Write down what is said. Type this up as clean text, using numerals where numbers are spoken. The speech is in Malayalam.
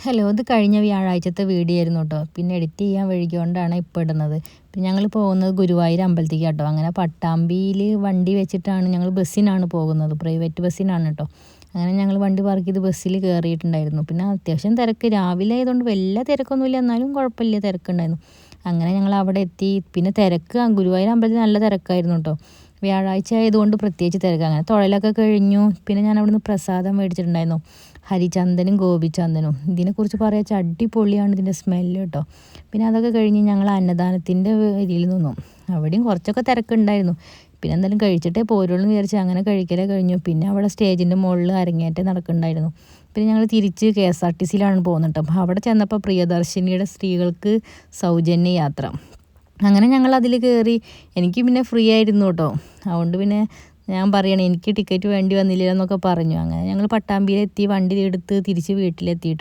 ഹലോ, ഇത് കഴിഞ്ഞ വ്യാഴാഴ്ചത്തെ വീഡിയോ ആയിരുന്നു കേട്ടോ. പിന്നെ എഡിറ്റ് ചെയ്യാൻ വൈകിയോണ്ടാണ് ഇപ്പോൾ ഇടുന്നത്. പിന്നെ ഞങ്ങൾ പോകുന്നത് ഗുരുവായൂർ അമ്പലത്തിലേക്ക് കേട്ടോ. അങ്ങനെ പട്ടാമ്പിയിൽ വണ്ടി വെച്ചിട്ടാണ് ഞങ്ങൾ ബസ്സിനാണ് പോകുന്നത്, പ്രൈവറ്റ് ബസ്സിനാണ് കേട്ടോ. അങ്ങനെ ഞങ്ങൾ വണ്ടി പാർക്ക് ചെയ്ത് ബസ്സിൽ കയറിയിട്ടുണ്ടായിരുന്നു. പിന്നെ അത്യാവശ്യം തിരക്ക് രാവിലെ ആയതുകൊണ്ട് വലിയ തിരക്കൊന്നുമില്ല, എന്നാലും കുഴപ്പമില്ല, തിരക്കുണ്ടായിരുന്നു. അങ്ങനെ ഞങ്ങൾ അവിടെ എത്തി. പിന്നെ തിരക്ക് ഗുരുവായൂർ അമ്പലത്തിൽ നല്ല തിരക്കായിരുന്നു കേട്ടോ. വ്യാഴാഴ്ച ആയതുകൊണ്ട് പ്രത്യേകിച്ച് തിരക്ക്. അങ്ങനെ തൊഴിലൊക്കെ കഴിഞ്ഞു. പിന്നെ ഞാൻ അവിടുന്ന് പ്രസാദം മേടിച്ചിട്ടുണ്ടായിരുന്നു, ഹരിചന്ദനും ഗോപിചന്ദനും. ഇതിനെക്കുറിച്ച് പറയാച്ചാൽ അടിപൊളിയാണ് ഇതിൻ്റെ സ്മെല്ല് കേട്ടോ. പിന്നെ അതൊക്കെ കഴിഞ്ഞ് ഞങ്ങൾ അന്നദാനത്തിൻ്റെ ഇതിൽ നിന്നും അവിടെയും കുറച്ചൊക്കെ തിരക്കുണ്ടായിരുന്നു. പിന്നെ എന്തായാലും കഴിച്ചിട്ടേ പോരുള്ളൂ എന്ന് വിചാരിച്ച് അങ്ങനെ കഴിക്കലേ കഴിഞ്ഞു. പിന്നെ അവിടെ സ്റ്റേജിൻ്റെ മുകളിൽ അരങ്ങേറ്റം നടക്കുന്നുണ്ടായിരുന്നു. പിന്നെ ഞങ്ങൾ തിരിച്ച് KSRTC പോകുന്നത് കേട്ടോ. അവിടെ ചെന്നപ്പോൾ പ്രിയദർശിനിയുടെ സ്ത്രീകൾക്ക് സൗജന്യ യാത്ര. അങ്ങനെ ഞങ്ങൾ അതിൽ കയറി. എനിക്ക് പിന്നെ ഫ്രീ ആയിരുന്നു കേട്ടോ. അതുകൊണ്ട് പിന്നെ ഞാൻ പറയണേ, എനിക്ക് ടിക്കറ്റ് വേണ്ടി വന്നില്ല എന്നൊക്കെ പറഞ്ഞു. അങ്ങനെ ഞങ്ങൾ പട്ടാമ്പിയിലെത്തി, വണ്ടി എടുത്ത് തിരിച്ച് വീട്ടിലെത്തി കേട്ടോ.